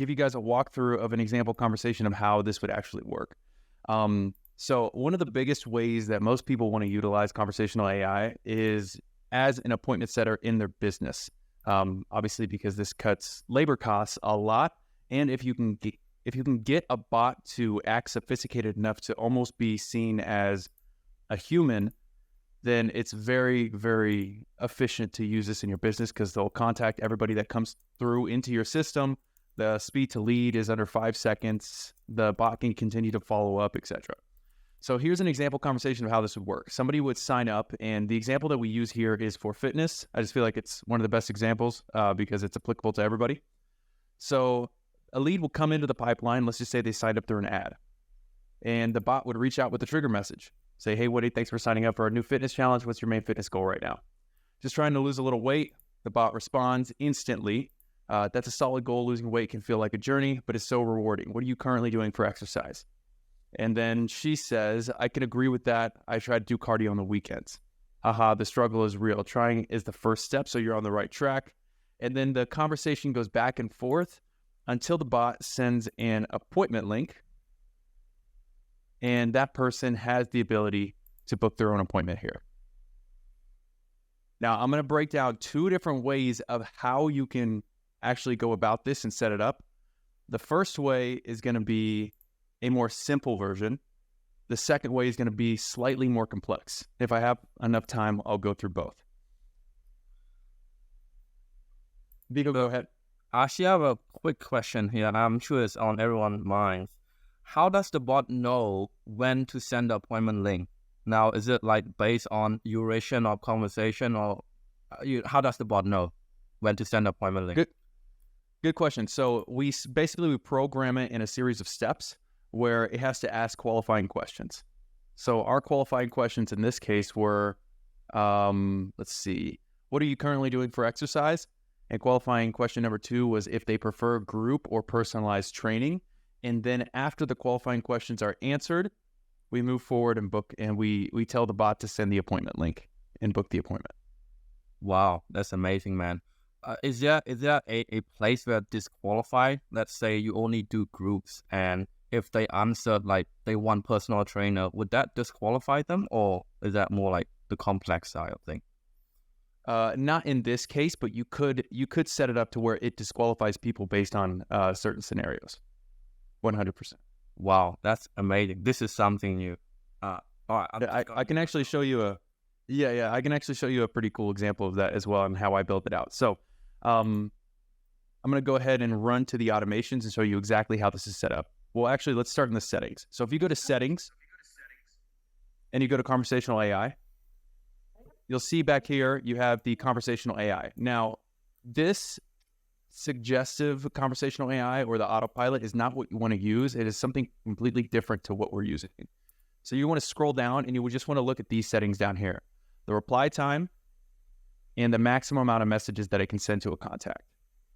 give you guys a walkthrough of an example conversation of how this would actually work. So one of the biggest ways that most people want to utilize conversational AI is as an appointment setter in their business. Obviously, because this cuts labor costs a lot, and if you can get a bot to act sophisticated enough to almost be seen as a human, then it's very, very efficient to use this in your business because they'll contact everybody that comes through into your system. The speed to lead is under 5 seconds. The bot can continue to follow up, etc. So here's an example conversation of how this would work. Somebody would sign up, and the example that we use here is for fitness. I just feel like it's one of the best examples because it's applicable to everybody. So a lead will come into the pipeline. Let's just say they signed up through an ad, and the bot would reach out with a trigger message. Say, hey, Woody, thanks for signing up for our new fitness challenge. What's your main fitness goal right now? Just trying to lose a little weight. The bot responds instantly. That's a solid goal. Losing weight can feel like a journey, but it's so rewarding. What are you currently doing for exercise? And then she says, I can agree with that. I try to do cardio on the weekends. Haha, the struggle is real. Trying is the first step, so you're on the right track. And then the conversation goes back and forth until the bot sends an appointment link, and that person has the ability to book their own appointment here. Now, I'm going to break down 2 different ways of how you can actually go about this and set it up. The first way is going to be a more simple version. The second way is going to be slightly more complex. If I have enough time, I'll go through both. Vito, go ahead. I actually have a quick question here, and I'm sure it's on everyone's minds. How does the bot know when to send the appointment link? Now, is it like based on duration of conversation, or how does the bot know when to send the appointment link? Good question. So we program it in a series of steps where it has to ask qualifying questions. So our qualifying questions in this case were, let's see, what are you currently doing for exercise? And qualifying question number 2 was if they prefer group or personalized training. And then after the qualifying questions are answered, we move forward and book, and we tell the bot to send the appointment link and book the appointment. Wow, that's amazing, man. Is there a place where disqualify? Let's say you only do groups, and if they answered like they want personal trainer, would that disqualify them, or is that more like the complex side of things? Not in this case, but you could set it up to where it disqualifies people based on certain scenarios. 100%. Wow, that's amazing. This is something new. All right, I can actually show you I can actually show you a pretty cool example of that as well and how I built it out. So I'm going to go ahead and run to the automations and show you exactly how this is set up. Well, actually, let's start in the settings. So if you go to settings and you go to conversational AI, you'll see back here, you have the conversational AI. Now, this suggestive conversational AI or the autopilot is not what you want to use. It is something completely different to what we're using. So you want to scroll down and you would just want to look at these settings down here. The reply time and the maximum amount of messages that I can send to a contact.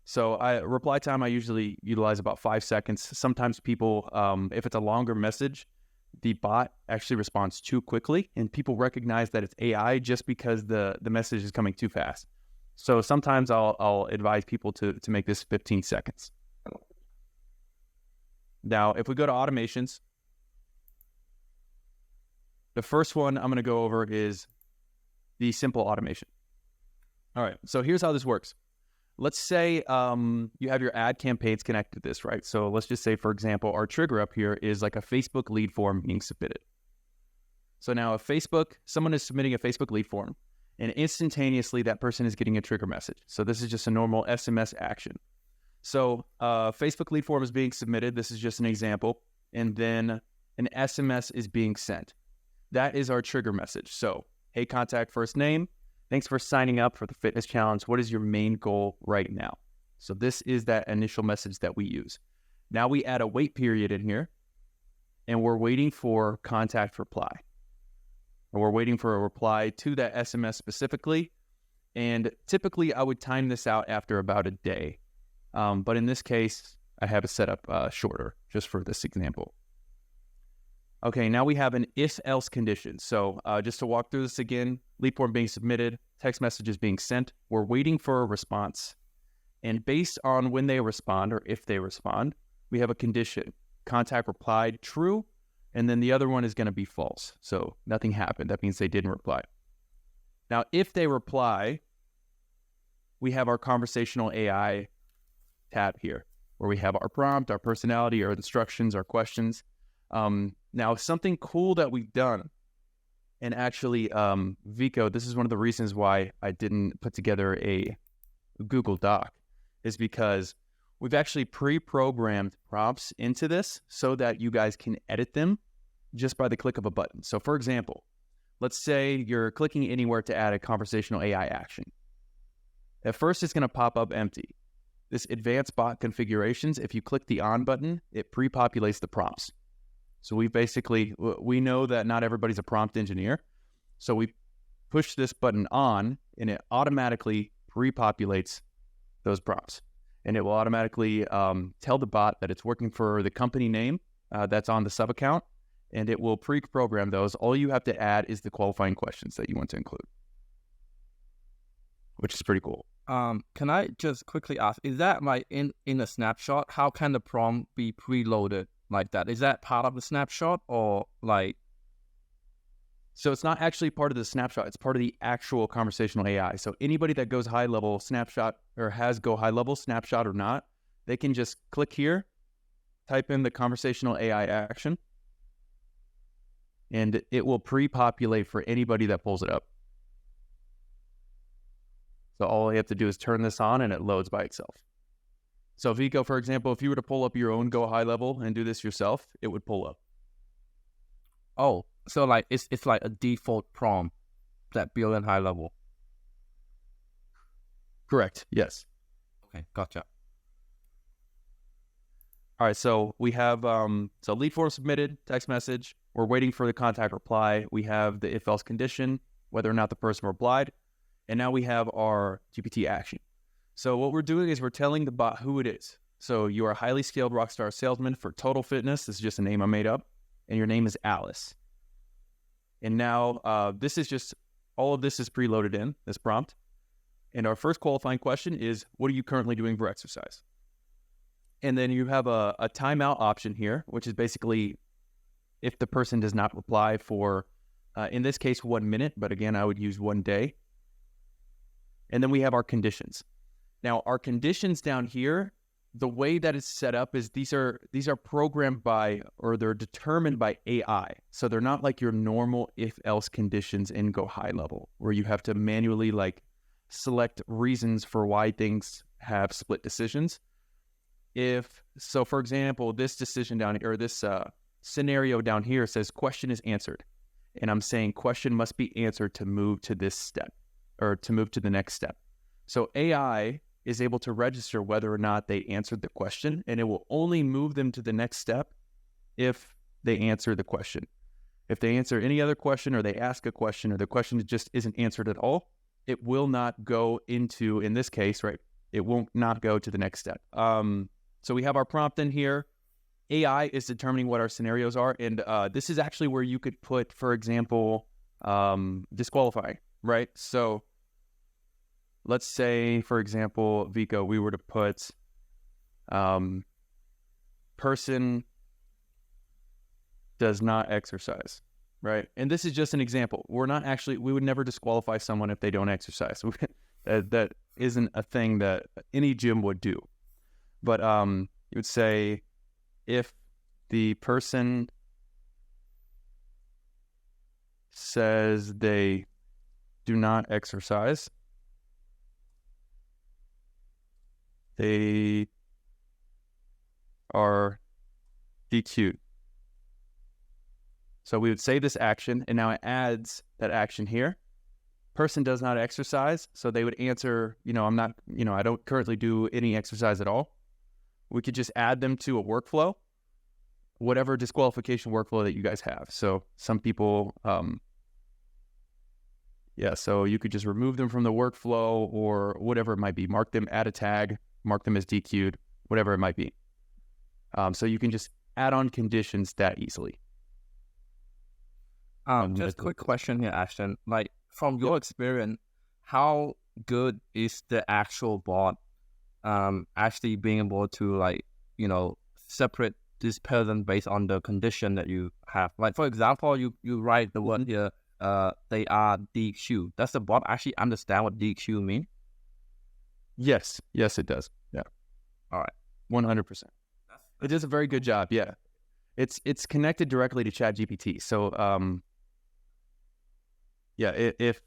So reply time, I usually utilize about 5 seconds. Sometimes people, if it's a longer message, the bot actually responds too quickly and people recognize that it's AI just because the message is coming too fast. So sometimes I'll advise people to make this 15 seconds. Now, if we go to automations, the first one I'm going to go over is the simple automation. All right, so here's how this works. Let's say you have your ad campaigns connected to this, right? So let's just say, for example, our trigger up here is like a Facebook lead form being submitted. So now if someone is submitting a Facebook lead form, and instantaneously that person is getting a trigger message. So this is just a normal SMS action. So Facebook lead form is being submitted. This is just an example. And then an SMS is being sent. That is our trigger message. So, hey, contact first name. Thanks for signing up for the fitness challenge. What is your main goal right now? So this is that initial message that we use. Now we add a wait period in here, and we're waiting for contact reply. Or we're waiting for a reply to that SMS specifically. And typically I would time this out after about a day. But in this case, I have it set up shorter just for this example. Okay, now we have an if-else condition. So just to walk through this again, lead form being submitted, text messages being sent. We're waiting for a response. And based on when they respond or if they respond, we have a condition. Contact replied true, and then the other one is going to be false. So nothing happened. That means they didn't reply. Now, if they reply, we have our conversational AI tab here, where we have our prompt, our personality, our instructions, our questions. Now, something cool that we've done, and actually, Vico, this is one of the reasons why I didn't put together a Google Doc, is because we've actually pre-programmed prompts into this so that you guys can edit them just by the click of a button. So for example, let's say you're clicking anywhere to add a conversational AI action. At first, it's going to pop up empty. This advanced bot configurations, if you click the on button, it pre-populates the prompts. So we know that not everybody's a prompt engineer. So we push this button on and it automatically pre-populates those prompts. And it will automatically tell the bot that it's working for the company name that's on the sub account, and it will pre-program those. All you have to add is the qualifying questions that you want to include, which is pretty cool. Can I just quickly ask, is that like in a snapshot, how can the prompt be preloaded like that? Is that part of the snapshot or like? So it's not actually part of the snapshot. It's part of the actual conversational AI. So anybody that goes high level snapshot or has GoHighlevel snapshot or not, they can just click here, type in the conversational AI action, and it will pre-populate for anybody that pulls it up. So all you have to do is turn this on and it loads by itself. So Vico, for example, if you were to pull up your own GoHighlevel and do this yourself, it would pull up. Oh, so like it's like a default prompt that built in high level. Correct. Yes. Okay, gotcha. All right. So we have so lead form submitted, text message. We're waiting for the contact reply. We have the if else condition, whether or not the person replied, and now we have our GPT action. So what we're doing is we're telling the bot who it is. So you are a highly skilled rockstar salesman for Total Fitness. This is just a name I made up, and your name is Alice. And now this is just, all of this is preloaded in, this prompt. And our first qualifying question is, what are you currently doing for exercise? And then you have a timeout option here, which is basically if the person does not reply for, in this case, 1 minute, but again, I would use 1 day. And then we have our conditions. Now, our conditions down here, the way that it's set up is these are programmed by, or they're determined by AI. So they're not like your normal if-else conditions in GoHighlevel, where you have to manually like select reasons for why things have split decisions. So for example, this decision down here, or this scenario down here says question is answered. And I'm saying question must be answered to move to this step, or to move to the next step. So AI is able to register whether or not they answered the question, and it will only move them to the next step if they answer the question. If they answer any other question, or they ask a question, or the question just isn't answered at all, it will not go into, in this case, right, it won't not go to the next step. So we have our prompt in here. AI is determining what our scenarios are, and this is actually where you could put, for example, disqualifying, right? So let's say, for example, Vico, we were to put person does not exercise, right? And this is just an example. We would never disqualify someone if they don't exercise. That isn't a thing that any gym would do. But you would say if the person says they do not exercise, they are DQ'd. So we would save this action, and now it adds that action here. Person does not exercise, so they would answer, I don't currently do any exercise at all. We could just add them to a workflow, whatever disqualification workflow that you guys have. So some people, so you could just remove them from the workflow or whatever it might be. Mark them, add a tag, mark them as DQ'd, whatever it might be. So you can just add on conditions that easily. Just a quick question here, Ashton. Like, from your experience, how good is the actual bot actually being able to like, separate this person based on the condition that you have. Like for example, you write the word here, they are DQ. Does the bot actually understand what DQ mean? Yes, it does. Yeah. All right. 100%. It does a very good job. Yeah. It's connected directly to ChatGPT. So, if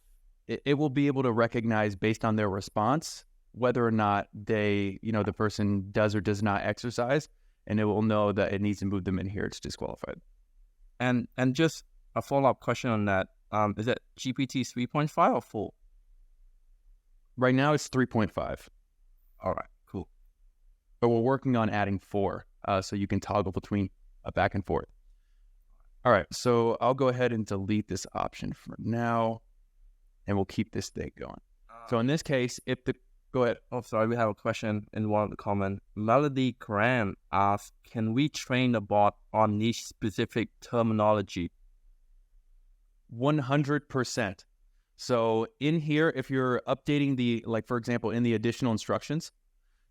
it will be able to recognize based on their response whether or not they, the person does or does not exercise, and it will know that it needs to move them in here. It's disqualified. And just a follow-up question on that. Is it GPT 3.5 or 4? Right now it's 3.5. All right, cool. But we're working on adding 4, so you can toggle between back and forth. All right, so I'll go ahead and delete this option for now, and we'll keep this thing going. So in this case, go ahead. Oh, sorry, we have a question in one of the comments. Melody Graham asks, can we train the bot on niche specific terminology? 100%. So in here, if you're updating for example, in the additional instructions,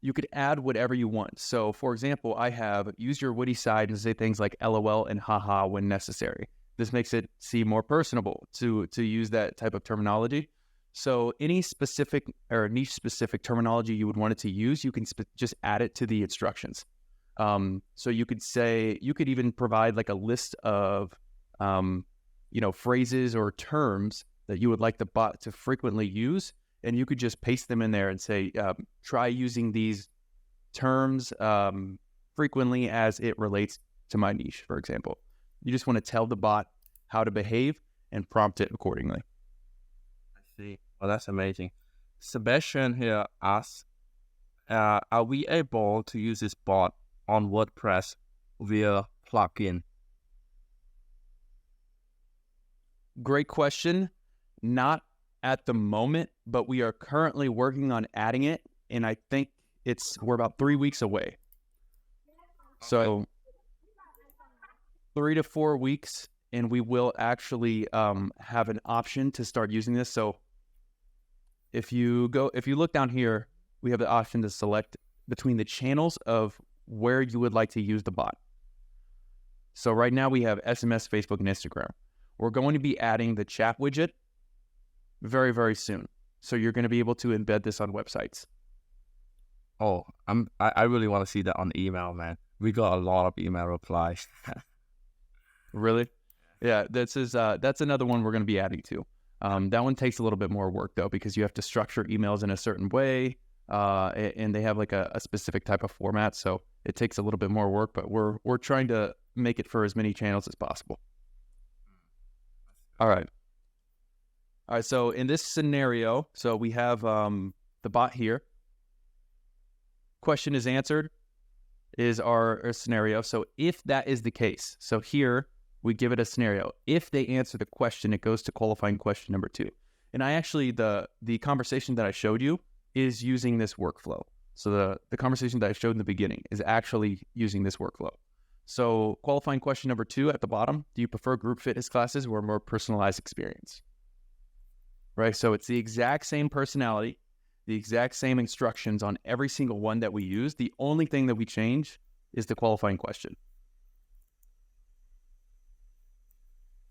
you could add whatever you want. So for example, I have use your witty side and say things like LOL and haha when necessary. This makes it seem more personable to use that type of terminology. So any specific or niche specific terminology you would want it to use, you can just add it to the instructions. So you could even provide like a list of, phrases or terms that you would like the bot to frequently use. And you could just paste them in there and say, try using these terms frequently as it relates to my niche, for example. You just want to tell the bot how to behave and prompt it accordingly. I see. Oh, that's amazing. Sebastian here asks, are we able to use this bot on WordPress via plugin? Great question. Not at the moment, but we are currently working on adding it, and I think we're about 3 weeks away. So 3 to 4 weeks, and we will actually have an option to start using this. So if you look down here, we have the option to select between the channels of where you would like to use the bot. So right now we have SMS, Facebook, and Instagram. We're going to be adding the chat widget very, very soon. So you're going to be able to embed this on websites. Oh, I really want to see that on email, man. We got a lot of email replies. Really? Yeah, that's another one we're going to be adding to. That one takes a little bit more work though, because you have to structure emails in a certain way, and they have like a specific type of format. So it takes a little bit more work, but we're trying to make it for as many channels as possible. All right. So in this scenario, so we have the bot here. Question is answered is our scenario. So if that is the case, so here we give it a scenario. If they answer the question, it goes to qualifying question number 2. And I actually, the conversation that I showed you is using this workflow. So the conversation that I showed in the beginning is actually using this workflow. So qualifying question number 2 at the bottom, do you prefer group fitness classes or a more personalized experience? Right, so it's the exact same personality, the exact same instructions on every single one that we use. The only thing that we change is the qualifying question.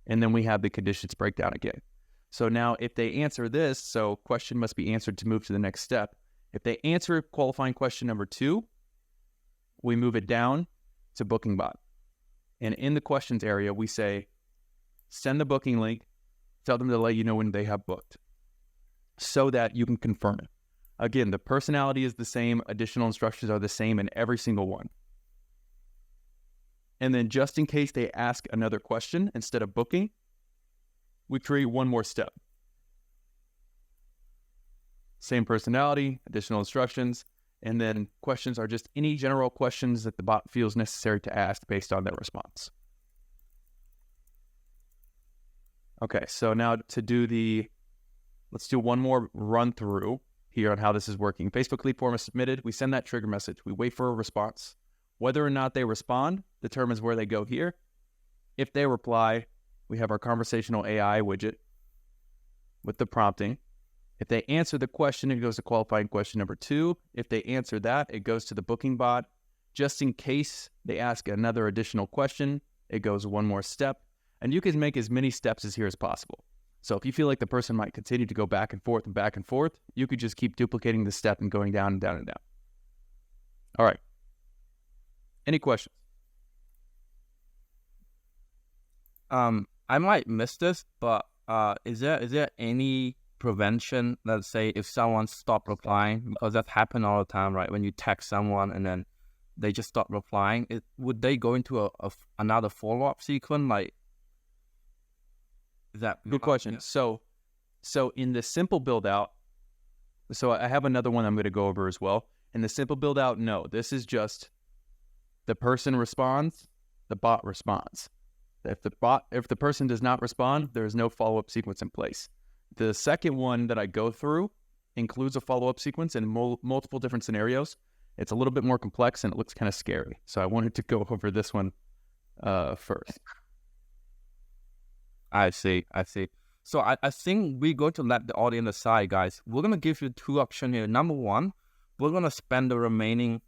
And then we have the conditions breakdown again. So now if they answer this, so question must be answered to move to the next step. If they answer qualifying question number 2, we move it down to booking bot. And in the questions area, we say, send the booking link, tell them to let you know when they have booked so that you can confirm it. Again, the personality is the same. Additional instructions are the same in every single one. And then just in case they ask another question instead of booking, we create one more step. Same personality, additional instructions, and then questions are just any general questions that the bot feels necessary to ask based on their response. Okay, so now let's do one more run through here on how this is working. Facebook lead form is submitted. We send that trigger message. We wait for a response. Whether or not they respond determines where they go here. If they reply, we have our conversational AI widget with the prompting. If they answer the question, it goes to qualifying question number 2. If they answer that, it goes to the booking bot. Just in case they ask another additional question, it goes one more step. And you can make as many steps as here as possible. So if you feel like the person might continue to go back and forth, you could just keep duplicating the step and going down and down and down. All right. Any questions? I might miss this, but is there any prevention? Let's say if someone stopped replying, because that happens all the time, right? When you text someone and then they just stop replying, would they go into another follow-up sequence? Like, is that good question? Yeah. So in the simple build out, so I have another one I'm going to go over as well. In the simple build out, no, this is just the person responds, the bot responds. If the person does not respond, there is no follow-up sequence in place. The second one that I go through includes a follow-up sequence in multiple different scenarios. It's a little bit more complex and it looks kind of scary. So I wanted to go over this one first. I see. So I think we're going to let the audience decide, guys. We're going to give you 2 options here. Number 1, we're going to spend the remaining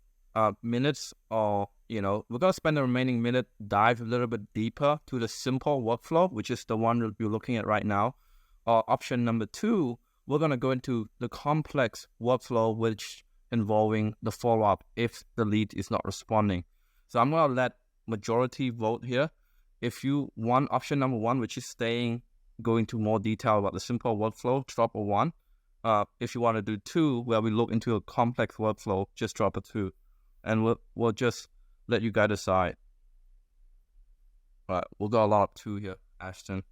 minutes, or we're going to spend the remaining minute dive a little bit deeper to the simple workflow, which is the one that you're looking at right now. Or option number 2, we're going to go into the complex workflow, which involving the follow-up if the lead is not responding. So I'm going to let majority vote here. If you want option number 1, which is going into more detail about the simple workflow, drop a 1. If you want to do 2, where we look into a complex workflow, just drop a 2. And we'll just let you guys decide. All right, we'll go a lot of 2 here, Ashton.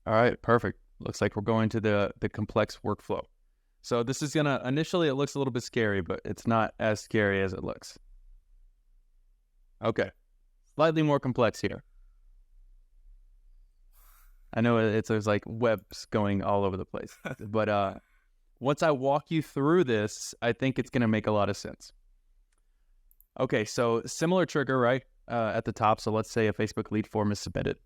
All right, perfect. Looks like we're going to the complex workflow. So this is initially it looks a little bit scary, but it's not as scary as it looks. Okay, slightly more complex here. I know there's like webs going all over the place, but once I walk you through this, I think it's going to make a lot of sense. Okay, so similar trigger, right, at the top. So let's say a Facebook lead form is submitted.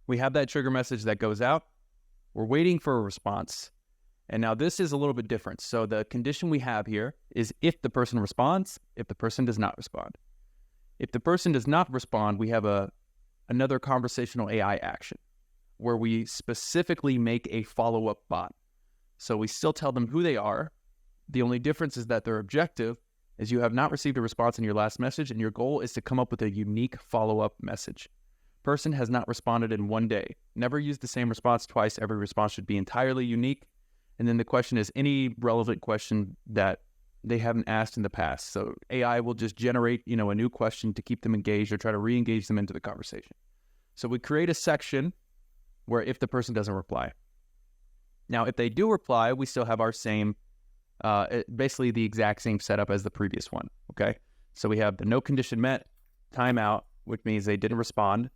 We have that trigger message that goes out. We're waiting for a response. And now this is a little bit different. So the condition we have here is if the person responds, if the person does not respond. If the person does not respond, we have another conversational AI action where we specifically make a follow-up bot. So we still tell them who they are. The only difference is that their objective is you have not received a response in your last message, and your goal is to come up with a unique follow-up message. Person has not responded in 1 day. Never use the same response twice. Every response should be entirely unique. And then the question is any relevant question that they haven't asked in the past. So AI will just generate, a new question to keep them engaged or try to re-engage them into the conversation. So we create a section where if the person doesn't reply. Now, if they do reply, we still have our same, basically the exact same setup as the previous one, okay? So we have the no condition met, timeout, which means they didn't respond,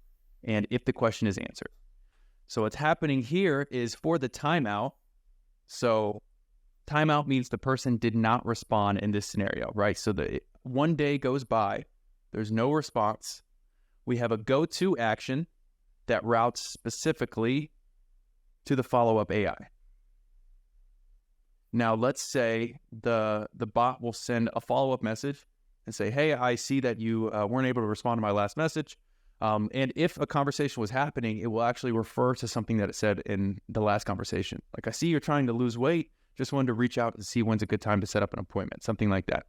and if the question is answered. So what's happening here is for the timeout, so timeout means the person did not respond in this scenario, right? So 1 day goes by, there's no response. We have a go-to action that routes specifically to the follow-up AI. Now, let's say the bot will send a follow-up message and say, hey, I see that you weren't able to respond to my last message. And if a conversation was happening, it will actually refer to something that it said in the last conversation. Like, I see you're trying to lose weight. Just wanted to reach out and see when's a good time to set up an appointment, something like that.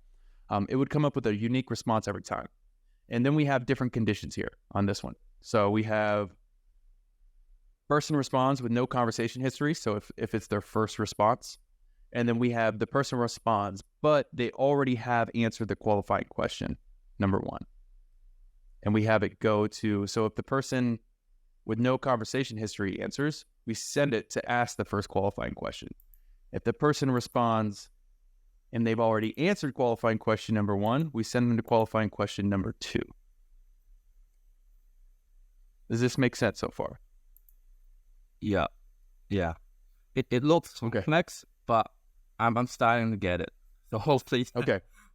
It would come up with a unique response every time. And then we have different conditions here on this one. So we have person responds with no conversation history. So if it's their first response, and then we have the person responds, but they already have answered the qualifying question, number 1. And we have it go to, so if the person with no conversation history answers, we send it to ask the first qualifying question. If the person responds and they've already answered qualifying question number 1, we send them to qualifying question number 2. Does this make sense so far? Yeah. It looks complex, but I'm starting to get it. So hopefully,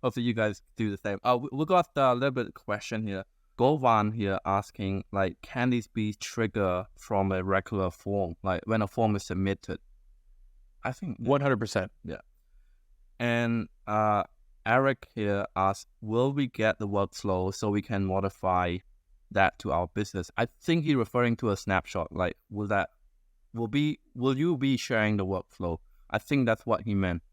hopefully you guys do the same. We got a little bit of question here. Govan here asking, like, can these be triggered from a regular form, like when a form is submitted? I think 100%. yeah. And Eric here asks, will we get the workflow so we can modify that to our business? I think he's referring to a snapshot. Like, will you be sharing the workflow? I think that's what he meant.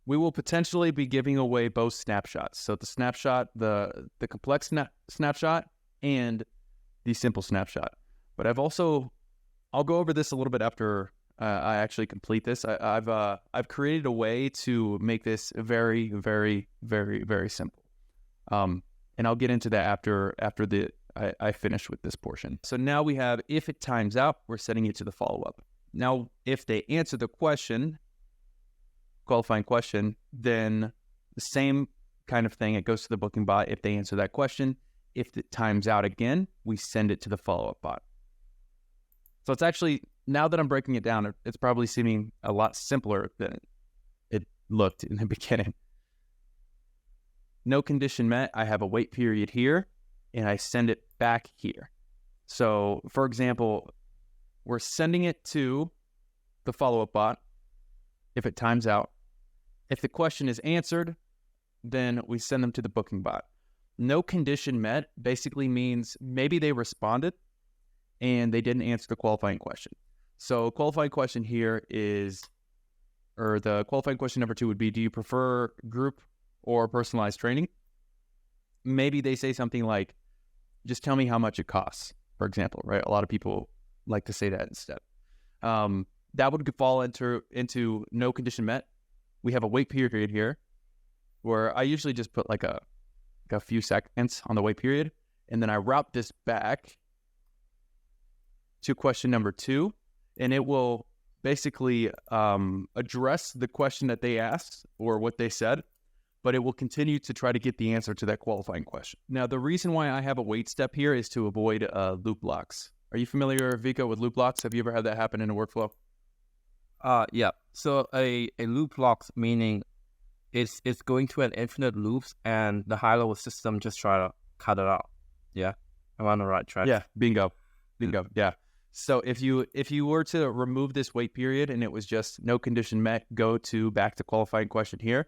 We will potentially be giving away both snapshots. So the snapshot, the complex snapshot and the simple snapshot. But I'll go over this a little bit after I actually complete this. I've created a way to make this very, very, very, very simple. And I'll get into that after I finish with this portion. So now we have, if it times out, we're setting it to the follow-up. Now, if they answer the question, qualifying question, then the same kind of thing. It goes to the booking bot if they answer that question. If it times out again, we send it to the follow-up bot. So it's actually, now that I'm breaking it down, it's probably seeming a lot simpler than it looked in the beginning. No condition met, I have a wait period here, and I send it back here. So, for example, we're sending it to the follow-up bot if it times out. If the question is answered, then we send them to the booking bot. No condition met basically means maybe they responded and they didn't answer the qualifying question. So qualifying question here is, or the qualifying question number 2 would be, do you prefer group or personalized training? Maybe they say something like, just tell me how much it costs, for example, right? A lot of people like to say that instead. That would fall into no condition met. We have a wait period here where I usually just put like a few seconds on the wait period. And then I route this back to question number 2. And it will basically address the question that they asked or what they said, but it will continue to try to get the answer to that qualifying question. Now, the reason why I have a wait step here is to avoid loop blocks. Are you familiar, Vika, with loop blocks? Have you ever had that happen in a workflow? Yeah. So a loop lock meaning it's going to an infinite loops, and the high-level system just try to cut it out. Yeah, I'm on the right track. Yeah, bingo. Yeah. So if you were to remove this wait period and it was just no condition met, go to back to qualifying question here.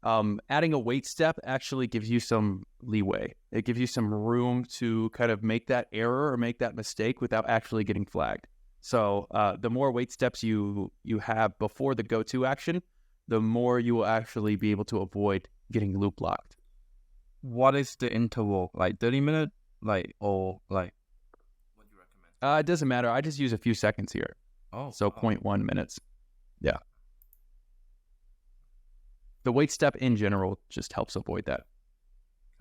Adding a wait step actually gives you some leeway. It gives you some room to kind of make that error or make that mistake without actually getting flagged. So the more wait steps you have before the go-to action, the more you will actually be able to avoid getting loop locked. What is the interval? Like 30 minutes? Or what do you recommend? It doesn't matter. I just use a few seconds here. Oh. So 0.1 minutes. Yeah. The wait step in general just helps avoid that.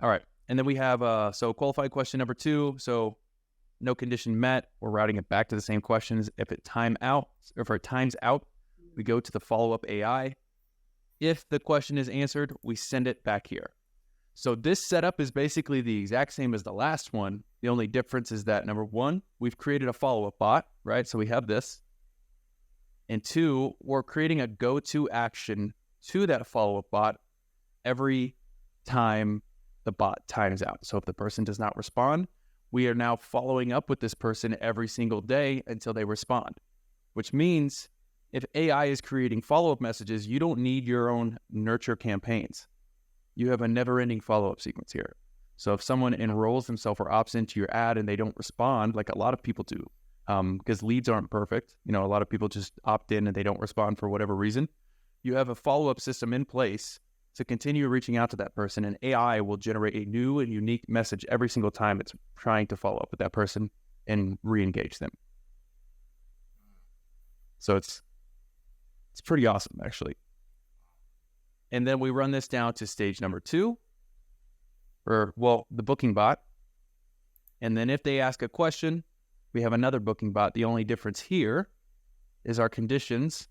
All right. And then we have, so qualified question number 2. So no condition met, we're routing it back to the same questions. If it times out, we go to the follow-up AI. If the question is answered, we send it back here. So this setup is basically the exact same as the last one. The only difference is that, number 1, we've created a follow-up bot, right? So we have this. And 2, we're creating a go-to action to that follow-up bot every time the bot times out. So if the person does not respond, we are now following up with this person every single day until they respond, which means if AI is creating follow-up messages, you don't need your own nurture campaigns. You have a never-ending follow-up sequence here. So if someone enrolls themselves or opts into your ad and they don't respond, like a lot of people do, because leads aren't perfect. A lot of people just opt in and they don't respond for whatever reason. You have a follow-up system in place to continue reaching out to that person, and AI will generate a new and unique message every single time it's trying to follow up with that person and re-engage them. So it's pretty awesome, actually. And then we run this down to stage number 2, the booking bot. And then if they ask a question, we have another booking bot. The only difference here is our conditions.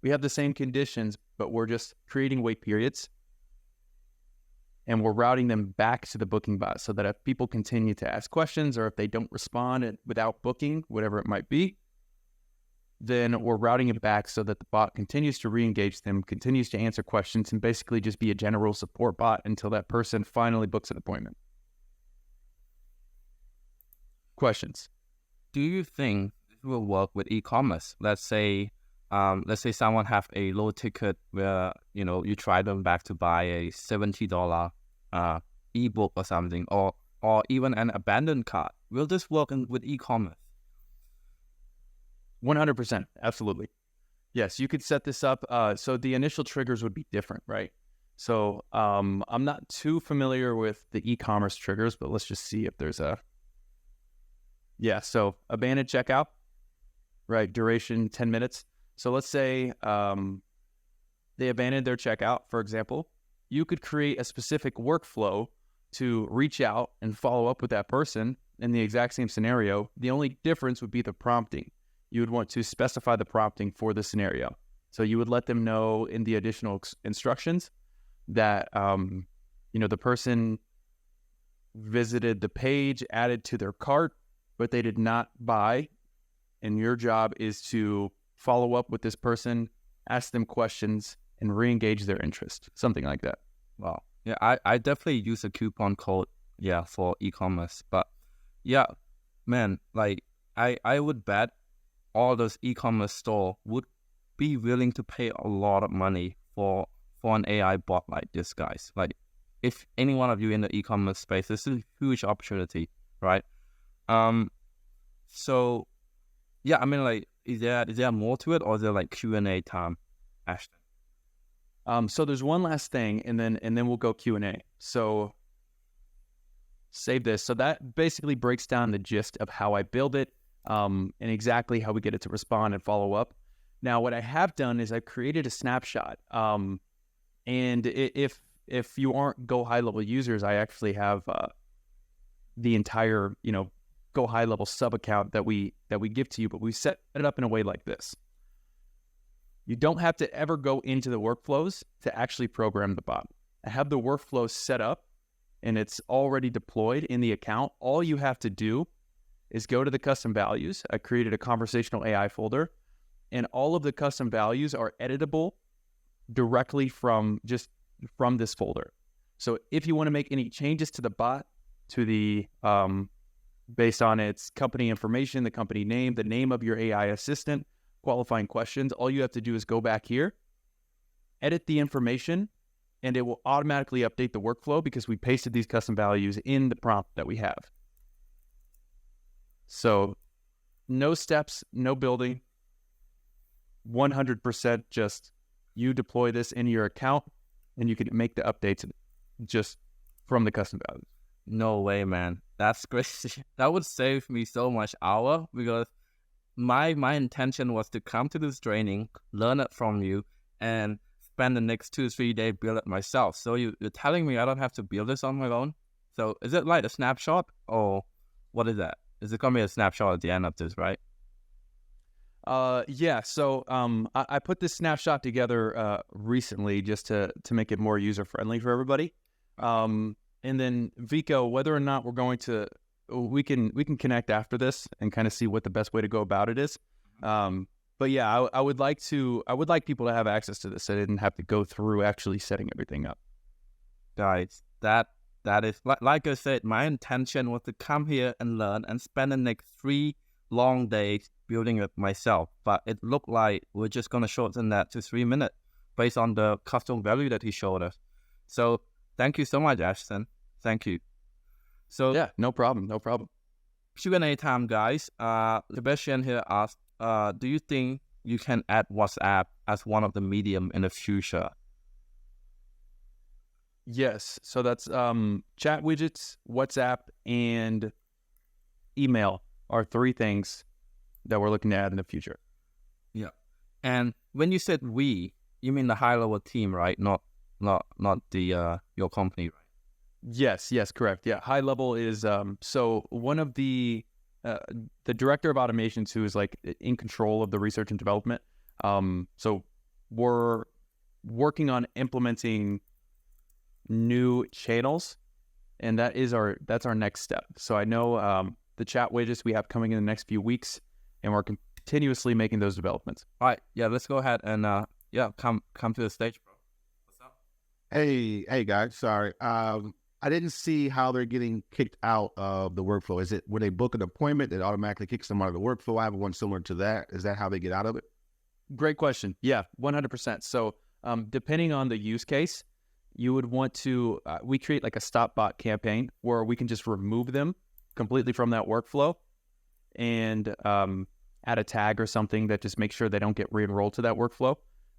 We have the same conditions, but we're just creating wait periods. And we're routing them back to the booking bot so that if people continue to ask questions or if they don't respond without booking, whatever it might be, then we're routing it back so that the bot continues to re-engage them, continues to answer questions, and basically just be a general support bot until that person finally books an appointment. Questions? Do you think this will work with e-commerce? Let's say someone have a low ticket where, you try them back to buy a $70 ebook or something, or even an abandoned cart. Will this work with e-commerce? 100%. Absolutely. Yes, you could set this up. So the initial triggers would be different, right? So I'm not too familiar with the e-commerce triggers, but let's just see if there's so abandoned checkout, right? Duration 10 minutes. So let's say they abandoned their checkout, for example. You could create a specific workflow to reach out and follow up with that person in the exact same scenario. The only difference would be the prompting. You would want to specify the prompting for the scenario. So you would let them know in the additional instructions that, the person visited the page, added to their cart, but they did not buy. And your job is to follow up with this person, ask them questions, and re-engage their interest. Something like that. Wow. Yeah, I definitely use a coupon code, for e-commerce. But yeah, man, like I would bet all those e-commerce store would be willing to pay a lot of money for an AI bot like this, guys. Like, if any one of you in the e-commerce space, this is a huge opportunity, right? So yeah, I mean, like, is there more to it, or is there like Q&A time, Ashton? So there's one last thing, and then we'll go Q&A. So save this. So that basically breaks down the gist of how I build it, and exactly how we get it to respond and follow up. Now, what I have done is I've created a snapshot. And if you aren't GoHighlevel users, I actually have the entire GoHighlevel sub account that we give to you, but we set it up in a way like this. You don't have to ever go into the workflows to actually program the bot. I have the workflow set up and it's already deployed in the account. All you have to do is go to the custom values. I created a conversational AI folder, and all of the custom values are editable directly from this folder. So if you want to make any changes to the bot, to the based on its company information, the company name, the name of your AI assistant, qualifying questions, all you have to do is go back here, edit the information, and it will automatically update the workflow because we pasted these custom values in the prompt that we have. So no steps, no building, 100% just you deploy this in your account and you can make the updates just from the custom values. No way, man. That's crazy. That would save me so much hour, because my intention was to come to this training, learn it from you, and spend the next 2-3 days build it myself. So you're telling me I don't have to build this on my own? So is it like a snapshot, or what is that? Is it going to be a snapshot at the end of this, right? Yeah. So I put this snapshot together recently just to make it more user friendly for everybody. And then Vico, whether or not we're going to, we can connect after this and kind of see what the best way to go about it is. But yeah, I would like people to have access to this so they didn't have to go through actually setting everything up. Guys, that is, like I said, my intention was to come here and learn and spend the next 3 long days building it myself. But it looked like we're just going to shorten that to 3 minutes based on the custom value that he showed us. So thank you so much, Ashton. Thank you. So yeah, no problem. Q&A time, guys. Sebastian here asked, do you think you can add WhatsApp as one of the medium in the future? Yes. So that's chat widgets, WhatsApp, and email are 3 things that we're looking to add in the future. Yeah. And when you said we, you mean the high-level team, right? Not the your company, right? Yes, correct. Yeah, HighLevel is so one of the director of automations who is like in control of the research and development. So we're working on implementing new channels, and that's our next step. So I know the chat widgets we have coming in the next few weeks, and we're continuously making those developments. All right, yeah, let's go ahead and come to the stage, bro. What's up? Hey guys, sorry. I didn't see how they're getting kicked out of the workflow. Is it when they book an appointment, it automatically kicks them out of the workflow? I have one similar to that. Is that how they get out of it? Great question. Yeah, 100%. So depending on the use case, you would want to, we create like a stop bot campaign where we can just remove them completely from that workflow and add a tag or something that just makes sure they don't get re-enrolled to that workflow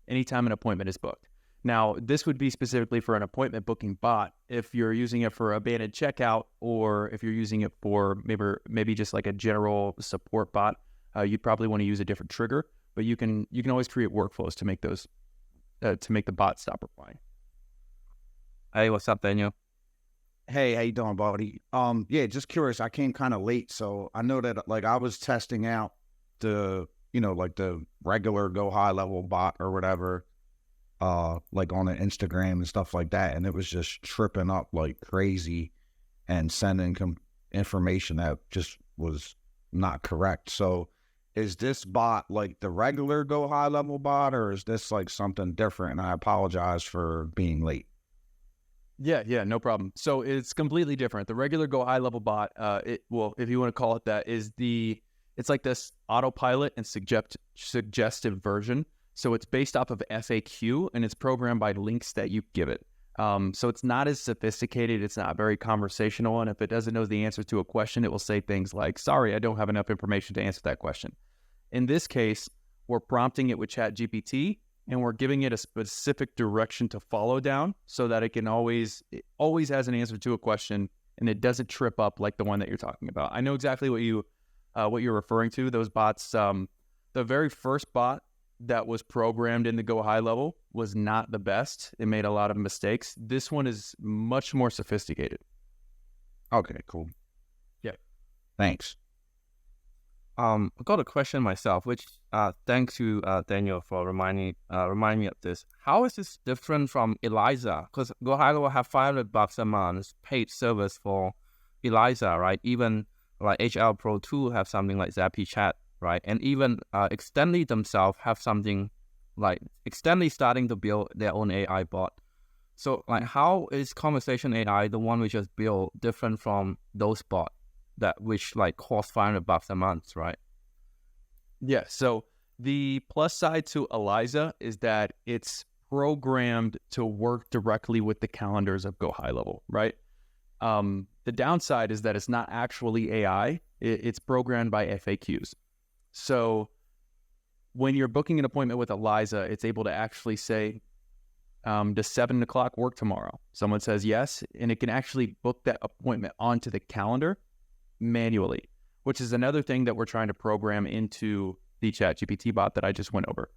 anytime an appointment is booked. Now, this would be specifically for an appointment booking bot. If you're using it for abandoned checkout, or if you're using it for maybe just like a general support bot, you'd probably want to use a different trigger. But you can always create workflows to make those to make the bot stop replying. Hey, what's up, Daniel? Hey, how you doing, buddy? Yeah, just curious. I came kind of late, so I know that like I was testing out the like the regular GoHighlevel bot or whatever. Like on the Instagram and stuff like that, and it was just tripping up like crazy and sending information that just was not correct. So is this bot like the regular GoHighlevel bot, or is this like something different? And I apologize for being late. Yeah, no problem. So it's completely different. The regular GoHighlevel bot, if you want to call it that, it's like this autopilot and suggestive version. So it's based off of FAQ, and it's programmed by links that you give it. So it's not as sophisticated. It's not very conversational. And if it doesn't know the answer to a question, it will say things like, sorry, I don't have enough information to answer that question. In this case, we're prompting it with ChatGPT, and we're giving it a specific direction to follow down so that it always has an answer to a question, and it doesn't trip up like the one that you're talking about. I know exactly what you're referring to. Those bots, the very first bot that was programmed in the GoHighlevel was not the best. It made a lot of mistakes. This one is much more sophisticated. Okay, cool. Yeah. Thanks. I got a question myself, which thanks to Daniel for reminding me of this. How is this different from Eliza? Because GoHighlevel have $500 a month paid service for Eliza, right? Even like HL Pro 2 have something like Zappy Chat, right? And even Extendly themselves have something like Extendly starting to build their own AI bot. So like, how is Conversation AI, the one we just built, different from those bots which like cost $500 a month, right? Yeah. So the plus side to Eliza is that it's programmed to work directly with the calendars of GoHighlevel, right? The downside is that it's not actually AI. It's programmed by FAQs. So when you're booking an appointment with Eliza, it's able to actually say, does 7 o'clock work tomorrow? Someone says yes, and it can actually book that appointment onto the calendar manually, which is another thing that we're trying to program into the ChatGPT bot that I just went over.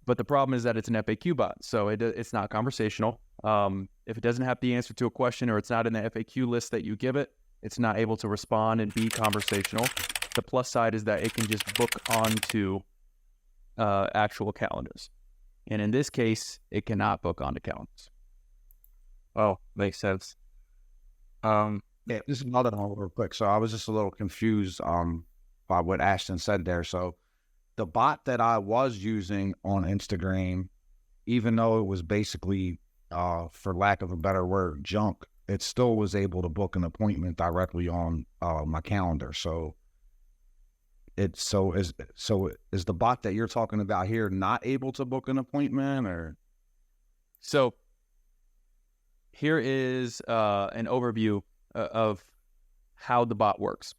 But the problem is that it's an FAQ bot, so it's not conversational. If it doesn't have the answer to a question, or it's not in the FAQ list that you give it, it's not able to respond and be conversational. The plus side is that it can just book onto actual calendars. And in this case, it cannot book onto calendars. Oh, makes sense. Yeah, this is another one real quick. So I was just a little confused by what Ashton said there. So the bot that I was using on Instagram, even though it was basically, for lack of a better word, junk, it still was able to book an appointment directly on my calendar. So is the bot that you're talking about here not able to book an appointment, or? So here is an overview of how the bot works.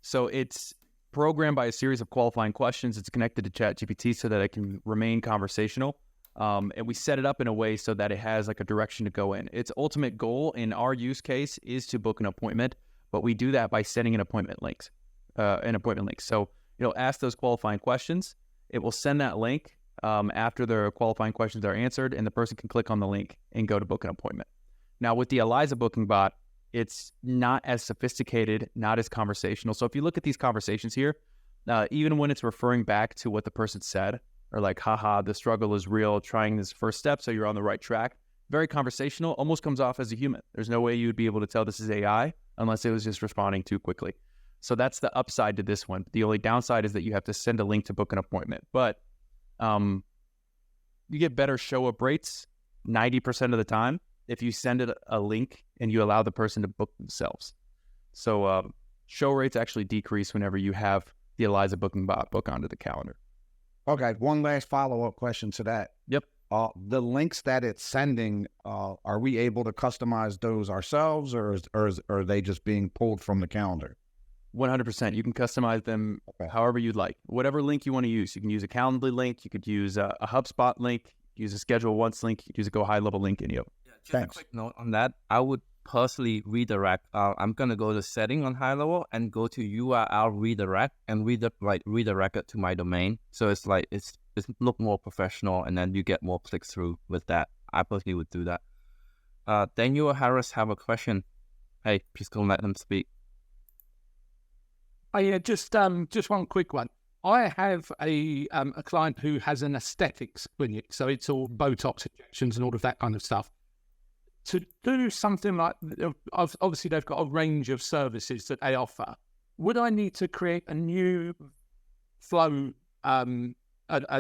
So it's programmed by a series of qualifying questions. It's connected to ChatGPT so that it can remain conversational. And we set it up in a way so that it has like a direction to go in. Its ultimate goal in our use case is to book an appointment, but we do that by setting an appointment link. So it'll ask those qualifying questions. It will send that link after the qualifying questions are answered, and the person can click on the link and go to book an appointment. Now with the Eliza booking bot, it's not as sophisticated, not as conversational. So if you look at these conversations here, even when it's referring back to what the person said, or like, haha, the struggle is real, trying this first step, so you're on the right track, very conversational, almost comes off as a human. There's no way you'd be able to tell this is AI unless it was just responding too quickly. So that's the upside to this one. The only downside is that you have to send a link to book an appointment. But you get better show up rates 90% of the time if you send it a link and you allow the person to book themselves. So show rates actually decrease whenever you have the Eliza booking bot book onto the calendar. Okay, one last follow-up question to that. Yep. The links that it's sending, are we able to customize those ourselves, or are they just being pulled from the calendar? 100%. You can customize them however you'd like. Whatever link you want to use. You can use a Calendly link. You could use a HubSpot link. Use a Schedule Once link. You could use a GoHighlevel link. Any of them. Yeah, just a quick note on that. I would personally redirect. I'm going to go to setting on HighLevel and go to URL redirect and redirect it to my domain. So it's like, it's look more professional, and then you get more clicks through with that. I personally would do that. Daniel Harris have a question. Hey, please go let them speak. Oh, yeah, just one quick one. I have a client who has an aesthetics clinic, so it's all Botox injections and all of that kind of stuff. To do something like, obviously they've got a range of services that they offer. Would I need to create a new flow, a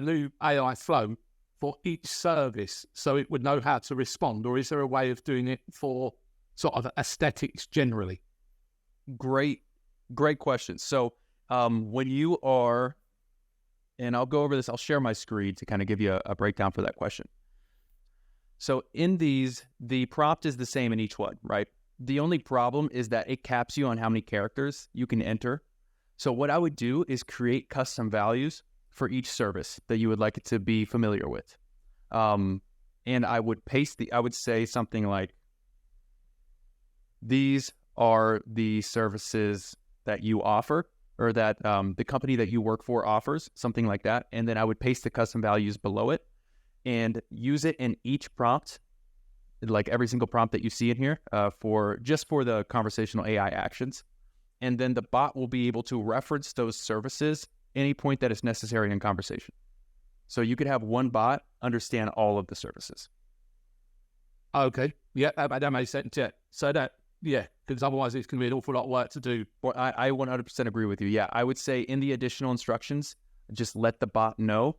new AI flow for each service so it would know how to respond, or is there a way of doing it for sort of aesthetics generally? Great question. So when you are, and I'll go over this, I'll share my screen to kind of give you a breakdown for that question. So in these, the prompt is the same in each one, right? The only problem is that it caps you on how many characters you can enter. So what I would do is create custom values for each service that you would like it to be familiar with. And I would I would say something like, these are the services that you offer, or that the company that you work for offers, something like that. And then I would paste the custom values below it and use it in each prompt, like every single prompt that you see in here, for the conversational AI actions. And then the bot will be able to reference those services any point that is necessary in conversation. So you could have one bot understand all of the services. Okay. Yeah, that makes sense. Yeah. So because otherwise it's going to be an awful lot of work to do. Well, I 100% agree with you. Yeah, I would say in the additional instructions, just let the bot know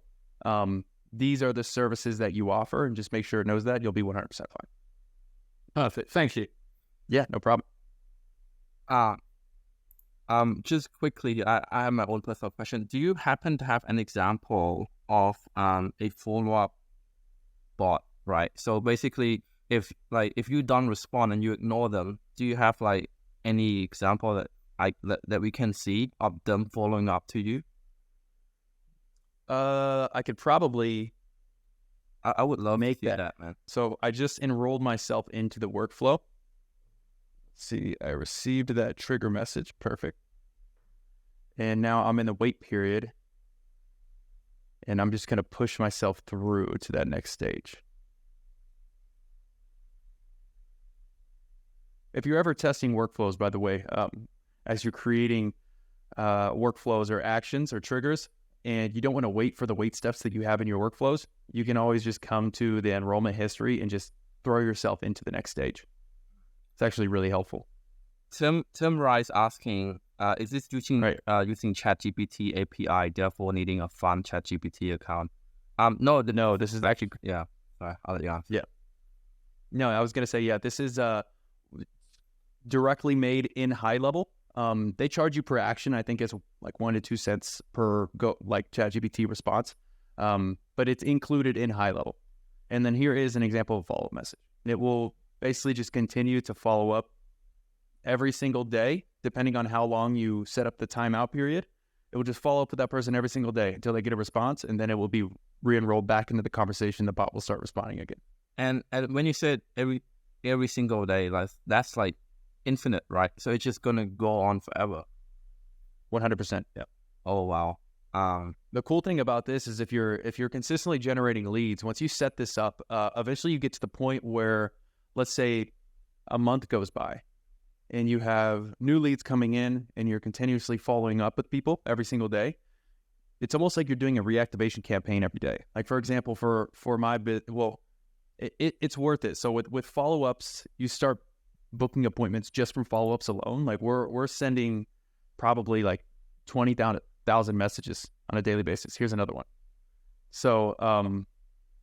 these are the services that you offer, and just make sure it knows that. You'll be 100% fine. Perfect. Thank you. Yeah, no problem. Just quickly, I have my own personal question. Do you happen to have an example of a follow-up bot, right? So basically, if you don't respond and you ignore them, do you have like any example that we can see of them following up to you? I could probably. I would love make to see that, man. So I just enrolled myself into the workflow. Let's see, I received that trigger message. Perfect. And now I'm in the wait period, and I'm just going to push myself through to that next stage. If you're ever testing workflows, by the way, as you're creating workflows or actions or triggers, and you don't want to wait for the wait steps that you have in your workflows, you can always just come to the enrollment history and just throw yourself into the next stage. It's actually really helpful. Tim Rice asking, is this using ChatGPT API, therefore needing a fun ChatGPT account? No, this is actually, yeah. Sorry, I'll let you answer. Yeah. No, I was going to say, yeah, this is directly made in HighLevel. They charge you per action. I think it's like 1 to 2 cents per ChatGPT response. But it's included in HighLevel. And then here is an example of a follow-up message. It will basically just continue to follow up every single day, depending on how long you set up the timeout period. It will just follow up with that person every single day until they get a response, and then it will be re-enrolled back into the conversation. The bot will start responding again. And when you said every single day, like that's like infinite, right? So it's just gonna go on forever. 100%. Yeah. Oh wow. The cool thing about this is if you're consistently generating leads, once you set this up, eventually you get to the point where, let's say, a month goes by, and you have new leads coming in, and you're continuously following up with people every single day. It's almost like you're doing a reactivation campaign every day. Like, for example, for my bit, it's worth it. So with follow-ups, you start booking appointments just from follow-ups alone. Like we're sending probably like 20,000 messages on a daily basis. Here's another one. So,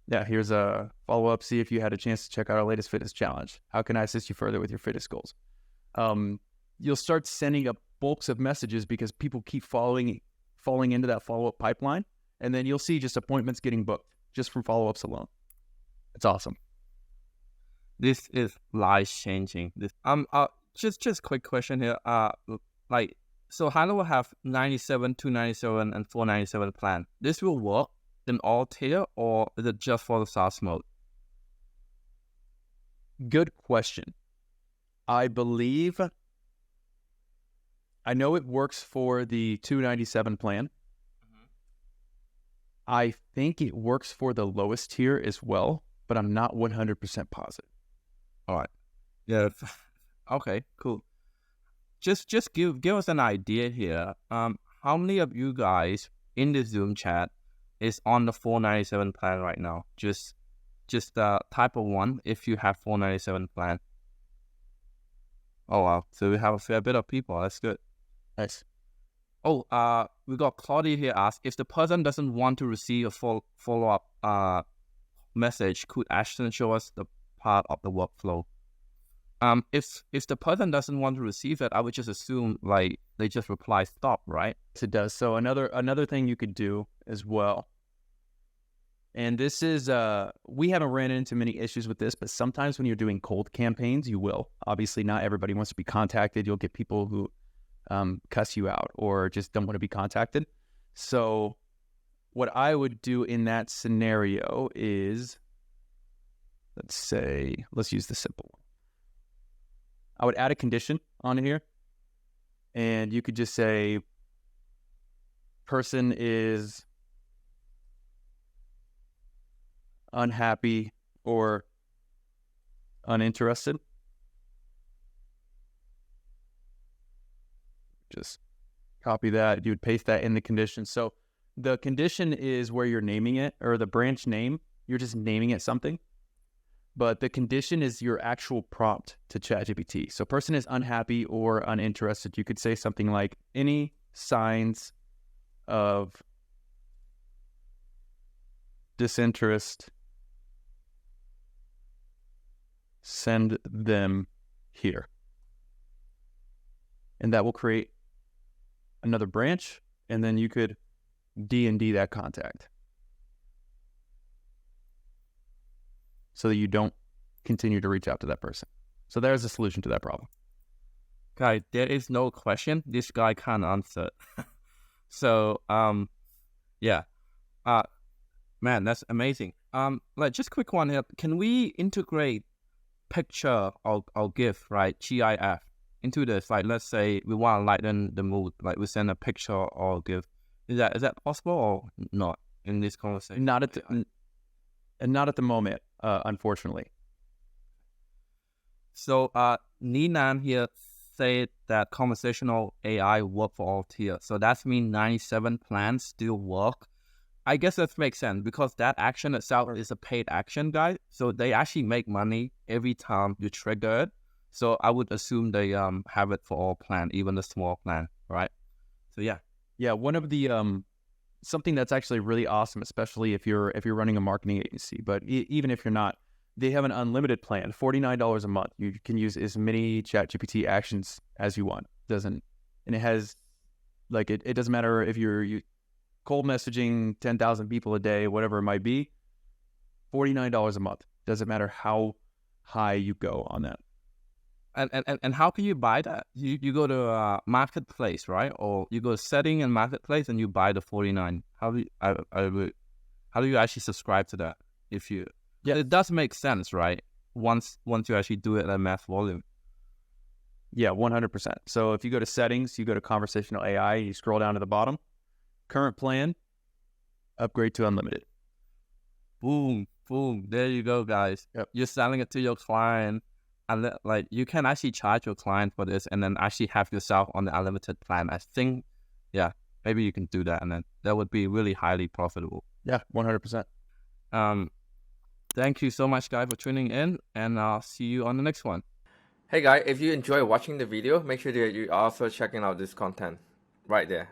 yeah, here's a follow-up. See if you had a chance to check out our latest fitness challenge. How can I assist you further with your fitness goals? You'll start sending up bulks of messages because people keep falling into that follow-up pipeline. And then you'll see just appointments getting booked just from follow-ups alone. It's awesome. This is life-changing. Just quick question here. So HighLevel have 97, 297, and 497 plan. This will work in all tier, or is it just for the SaaS mode? Good question. I know it works for the 297 plan. I think it works for the lowest tier as well, but I'm not 100% positive. All right. Yeah. Okay, cool. Just give us an idea here. How many of you guys in the Zoom chat is on the 497 plan right now? Just type a 1 if you have 497 plan. Oh wow, so we have a fair bit of people. That's good. Nice. Oh, we got Claudia here ask if the person doesn't want to receive a follow-up message, could Ashton show us the part of the workflow? If the person doesn't want to receive it, I would just assume like they just reply stop, right? It does. So another thing you could do as well, and this is we haven't ran into many issues with this, but sometimes when you're doing cold campaigns, you will. Obviously, not everybody wants to be contacted. You'll get people who cuss you out or just don't want to be contacted. So what I would do in that scenario is, let's use the simple one. I would add a condition on here, and you could just say, person is unhappy or uninterested. Just copy that. You would paste that in the condition. So the condition is where you're naming it, or the branch name. You're just naming it something. But the condition is your actual prompt to ChatGPT. So person is unhappy or uninterested. You could say something like, any signs of disinterest, send them here. And that will create another branch, and then you could D&D that contact so that you don't continue to reach out to that person. So there's a solution to that problem. Guy, there is no question. This guy can't answer. So, yeah. Man, that's amazing. Like just quick one here. Can we integrate picture or GIF, right? GIF into this? Like, let's say we want to lighten the mood. Like we send a picture or GIF. Is that possible or not in this conversation? Not at the moment, unfortunately. So, Ninan here said that conversational AI work for all tiers. So that means 97 plans still work. I guess that makes sense because that action itself is a paid action, guys. So they actually make money every time you trigger it. So I would assume they have it for all plan, even the small plan, right? So yeah. Yeah, one of the something that's actually really awesome, especially if you're running a marketing agency, but even if you're not, they have an unlimited plan, $49 a month. You can use as many ChatGPT actions as you want. And it has like it doesn't matter if you're cold messaging 10,000 people a day, whatever it might be. $49 a month. Doesn't matter how high you go on that. And how can you buy that? You go to marketplace, right? Or you go to setting and marketplace and you buy the 49. How do you actually subscribe to that? Yeah, it does make sense, right? Once you actually do it at mass volume. Yeah, 100%. So if you go to settings, you go to conversational AI, you scroll down to the bottom, current plan, upgrade to unlimited. Boom, boom. There you go, guys. Yep. You're selling it to your client. And like you can actually charge your client for this and then actually have yourself on the unlimited plan. I think, yeah, maybe you can do that and then that would be really highly profitable. Yeah, 100%. Thank you so much, guys, for tuning in, and I'll see you on the next one. Hey guys, if you enjoy watching the video, make sure that you're also checking out this content. right there.